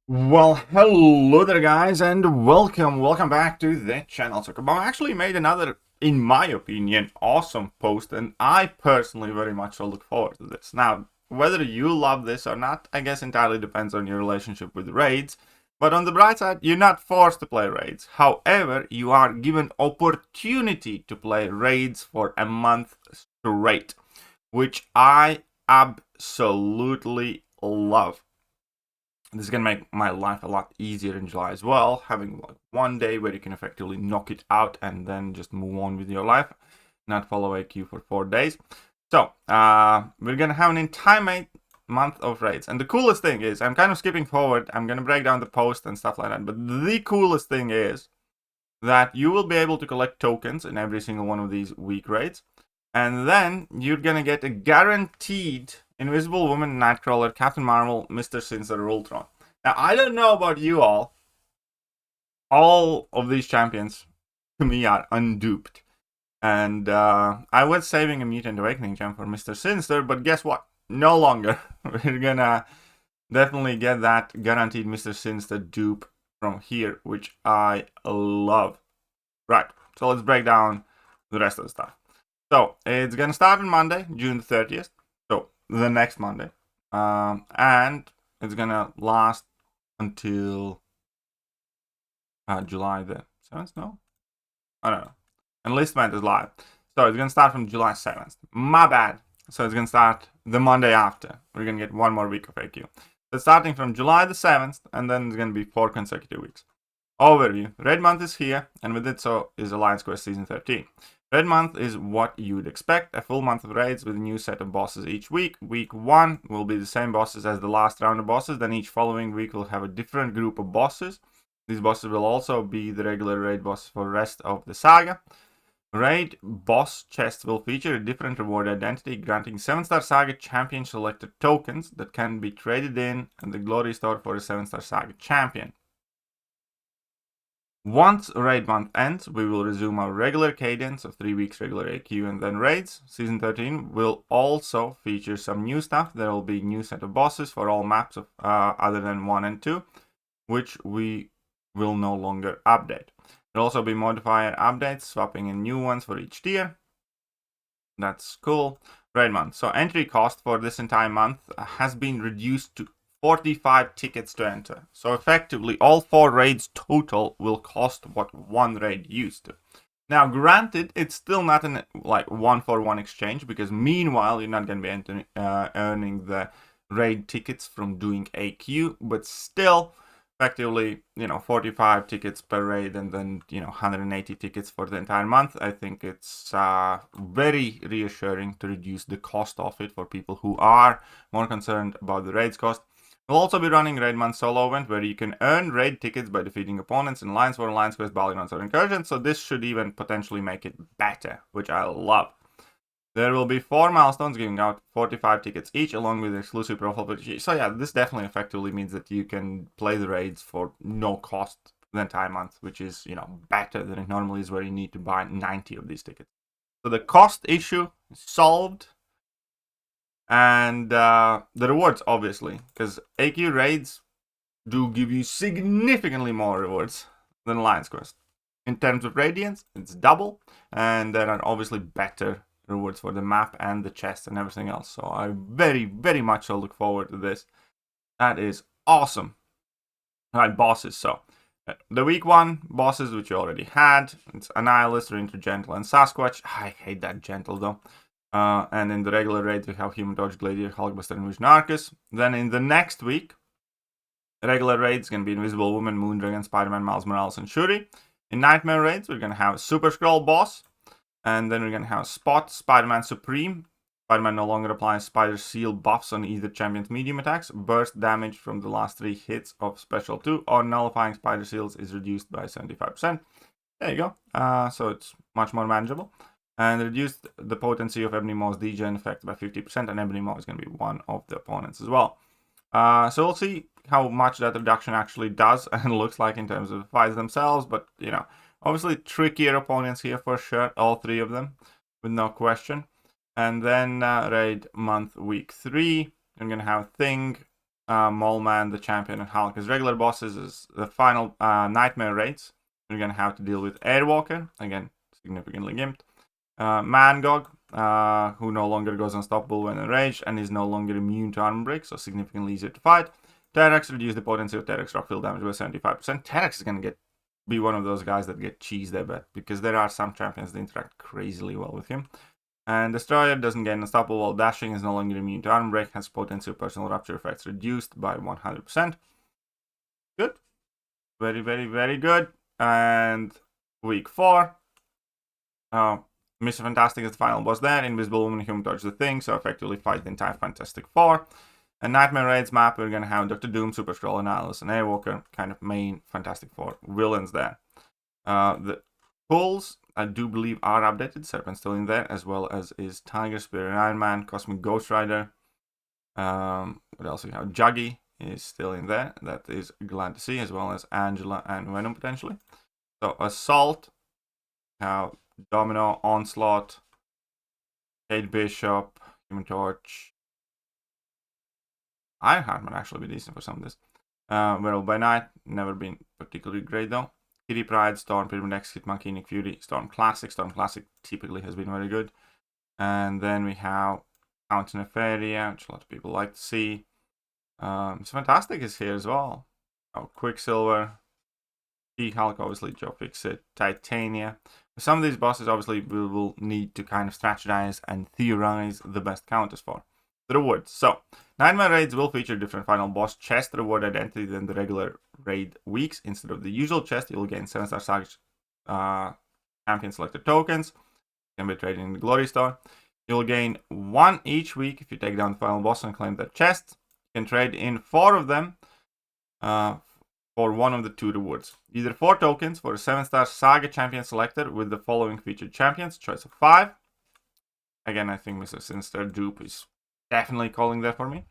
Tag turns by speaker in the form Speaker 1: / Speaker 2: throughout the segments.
Speaker 1: Well, hello there guys and welcome back to the channel. So Kabam actually made another, in my opinion, awesome post, and I personally very much so look forward to this. Now, whether you love this or not, I guess entirely depends on your relationship with raids, but on the bright side, you're not forced to play raids. However, you are given opportunity to play raids for a month straight, which I absolutely love. This is going to make my life a lot easier in July as well, having like one day where you can effectively knock it out and then just move on with your life, not follow a queue for 4 days. So, we're going to have an entire month of raids. And the coolest thing is, I'm kind of skipping forward, I'm going to break down the post and stuff like that, but the coolest thing is that you will be able to collect tokens in every single one of these week raids, and then you're going to get a guaranteed Invisible Woman, Nightcrawler, Captain Marvel, Mr. Sinister, Ultron. Now, I don't know about you all. All of these champions, to me, are unduped. And I was saving a Mutant Awakening gem for Mr. Sinister, but guess what? No longer. We're gonna definitely get that guaranteed Mr. Sinister dupe from here, which I love. Right, so let's break down the rest of the stuff. So, it's gonna start on Monday, June 30th. So, the next Monday. And it's gonna last until July the 7th, no? I don't know. Enlistment is live. So it's gonna start from July 7th. My bad. So it's gonna start the Monday after. We're gonna get one more week of AQ. So starting from July the 7th, and then it's gonna be 4 consecutive weeks. Overview. Red Month is here, and with it so is Alliance Quest Season 13. Red Month is what you would expect, a full month of raids with a new set of bosses each week. Week 1 will be the same bosses as the last round of bosses, then each following week will have a different group of bosses. These bosses will also be the regular raid bosses for the rest of the saga. Raid boss chests will feature a different reward identity, granting 7-star saga champion selected tokens that can be traded in the glory store for a 7-star saga champion. Once raid month ends, we will resume our regular cadence of 3 weeks regular AQ and then raids. Season 13 will also feature some new stuff. There will be a new set of bosses for all maps of other than 1 and 2, which we will no longer update. There will also be modifier updates, swapping in new ones for each tier. That's cool. Raid month. So entry cost for this entire month has been reduced to 45 tickets to enter. So effectively, all 4 raids total will cost what 1 raid used to. Now, granted, it's still not an like 1-for-1 exchange, because meanwhile, you're not going to be earning the raid tickets from doing AQ, but still, effectively, 45 tickets per raid and then, 180 tickets for the entire month. I think it's very reassuring to reduce the cost of it for people who are more concerned about the raids cost. We'll also be running Raid Month Solo event where you can earn raid tickets by defeating opponents in Alliance War, Alliance Quest, Battlegrounds, or Incursions, so this should even potentially make it better, which I love. There will be 4 milestones giving out 45 tickets each, along with exclusive profile pictures. So yeah, this definitely effectively means that you can play the raids for no cost the entire month, which is, better than it normally is, where you need to buy 90 of these tickets. So the cost issue is solved. And the rewards, obviously, because AQ raids do give you significantly more rewards than Alliance Quest. In terms of radiance, it's double, and there are obviously better rewards for the map and the chest and everything else. So I very, very much so look forward to this. That is awesome. Alright, bosses. So the week 1 bosses, which you already had, it's Annihilus, Rinter, Gentle, and Sasquatch. I hate that Gentle though. And in the regular raid, we have Human Torch, Gladiator, Hulkbuster, and Vision Arcus. Then in the next week, regular raids going to be Invisible Woman, Moondragon, Spider-Man, Miles Morales, and Shuri. In Nightmare raids, we're going to have Super Skrull boss. And then we're going to have Spot, Spider-Man Supreme. Spider-Man no longer applies Spider Seal buffs on either champion's medium attacks. Burst damage from the last 3 hits of Special 2 or nullifying Spider Seals is reduced by 75%. There you go. So it's much more manageable. And reduced the potency of Ebony Maw's degen effect by 50%, and Ebony Maw is going to be one of the opponents as well. So we'll see how much that reduction actually does and looks like in terms of the fights themselves, but, obviously trickier opponents here for sure, all 3 of them, with no question. And then raid month week 3, I'm going to have Thing, Mole Man, the Champion, and Hulk as regular bosses. As the final Nightmare raids, we're gonna have to deal with Airwalker, again, significantly gimped. Mangog, who no longer goes unstoppable when enraged and is no longer immune to armor break, so significantly easier to fight. Terex, reduce the potency of Terex rock field damage by 75%. Terex is gonna be one of those guys that get cheesed, I bet, because there are some champions that interact crazily well with him. And Destroyer doesn't get unstoppable while dashing, is no longer immune to armor break, has potency of personal rupture effects reduced by 100%. Good. Very, very, very good. And week 4. Mr. Fantastic is the final boss there. Invisible Woman and Human Torch the thing, so effectively fight the entire Fantastic Four. And Nightmare Raids map, we're gonna have Dr. Doom, Super Skrull, and Alice, and Airwalker, kind of main Fantastic Four villains there. The pulls, I do believe, are updated. Serpent's still in there, as well as is Tiger, Spirit, and Iron Man, Cosmic Ghost Rider. What else we have? Juggy is still in there. That is glad to see, as well as Angela and Venom potentially. So Assault, have Domino, Onslaught, Kate Bishop, Human Torch. Ironheart might actually be decent for some of this. Werewolf by Night, never been particularly great though. Kitty Pride, Storm, Pyramid X, Hitmonkey, Nick Fury, Storm Classic. Storm Classic typically has been very good. And then we have Count Nefaria, which a lot of people like to see. It's Fantastic is here as well. Oh, Quicksilver, She-Hulk, obviously, Joe Fixit, Titania. Some of these bosses, obviously, we will need to kind of strategize and theorize the best counters for. The rewards. So, Nightmare Raids will feature different final boss chest reward identity than the regular raid weeks. Instead of the usual chest, you'll gain 7-star Saga champion selected tokens. Can be traded in the Glory Store. You'll gain 1 each week if you take down the final boss and claim that chest. You can trade in 4 of them for one of the 2 rewards. Either 4 tokens for a 7-star Saga champion selected with the following featured champions, choice of 5. Again, I think Mr. Sinister Dupe is definitely calling that for me.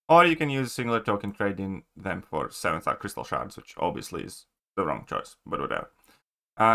Speaker 1: Or you can use a singular token, trade in them for 7-star Crystal Shards, which obviously is the wrong choice, but whatever.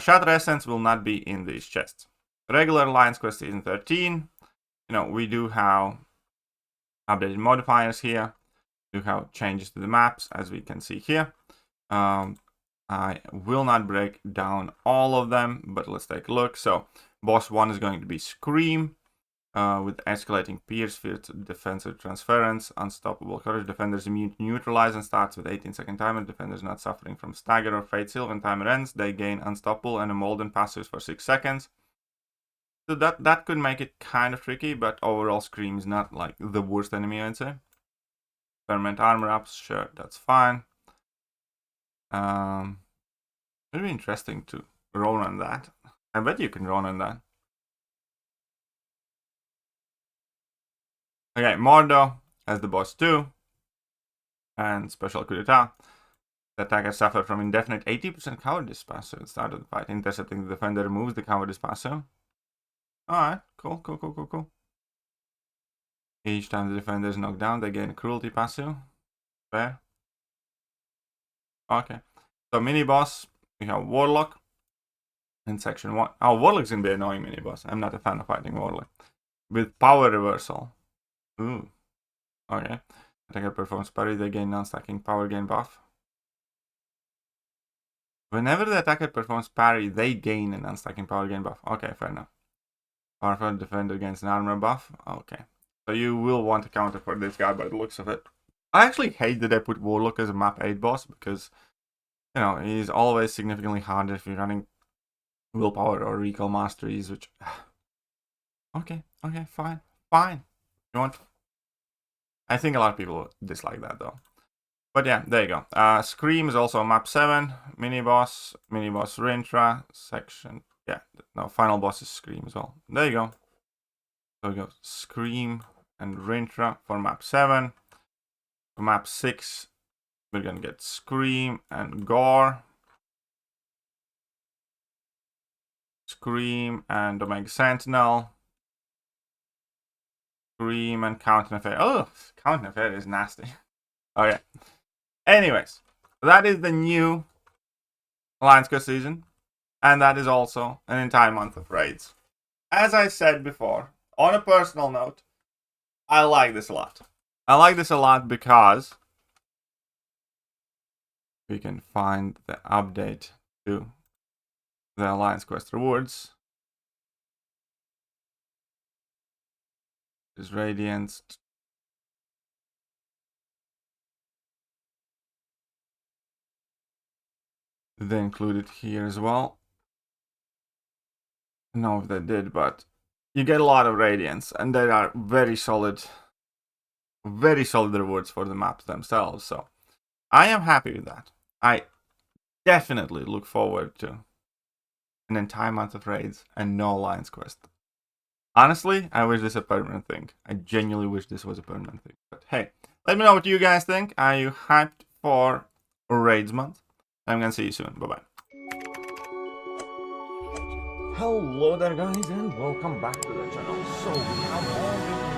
Speaker 1: Shatter Essence will not be in these chests. Regular Alliance Quest Season 13. We do have updated modifiers here. We do have changes to the maps, as we can see here. I will not break down all of them, but let's take a look. So, boss 1 is going to be Scream. With escalating Pierce, Fierce Defensive Transference, Unstoppable Courage, Defenders immune to neutralize and starts with 18-second timer. Defenders not suffering from Stagger or Fate Seal. When timer ends, they gain Unstoppable and Embolden passives for 6 seconds. So that could make it kind of tricky, but overall Scream is not like the worst enemy, I'd say. Permanent armor ups, sure, that's fine. It'd be interesting to roll on that. I bet you can roll on that. Okay, Mordo as the boss 2. And special coup d'etat. The attacker suffered from indefinite 80% cowardice passive at the start of the fight. Intercepting the defender removes the cowardice passive. Alright, cool. Each time the defender is knocked down, they gain a cruelty passive. Fair. Okay. So mini boss, we have Warlock in section 1. Oh, Warlock's gonna be an annoying mini boss. I'm not a fan of fighting Warlock. With power reversal. Ooh. Okay. Attacker performs parry, they gain non-stacking power gain buff. Whenever the attacker performs parry, they gain a non-stacking power gain buff. Okay, fair enough. Powerful defender gains an armor buff. Okay. So you will want to counter for this guy by the looks of it. I actually hate that I put Warlock as a map 8 boss because, he's always significantly harder if you're running willpower or recall masteries, which... Okay, fine. You want... I think a lot of people dislike that though. But yeah, there you go. Scream is also a map 7. Mini boss Rintra. Section... Yeah, no, final boss is Scream as well. There you go. So we go Scream and Rintra for map 7. For map 6, we're gonna get Scream and Gore. Scream and Omega Sentinel. Scream and Count Nefaria. Oh, Count Nefaria is nasty. Okay. Anyways, that is the new Alliance Quest season. And that is also an entire month of raids. As I said before, on a personal note, I like this a lot. I like this a lot because we can find the update to the Alliance Quest rewards. Is Radiance. They included here as well. I don't know if they did, but you get a lot of Radiance, and they are very solid rewards for the maps themselves. So I am happy with that. I definitely look forward to an entire month of raids and no Alliance Quest. Honestly, I wish this a permanent thing. I genuinely wish this was a permanent thing. But hey, let me know what you guys think. Are you hyped for raids month? I'm gonna see you soon. Bye-bye. Hello there guys, and welcome back to the channel. So we have all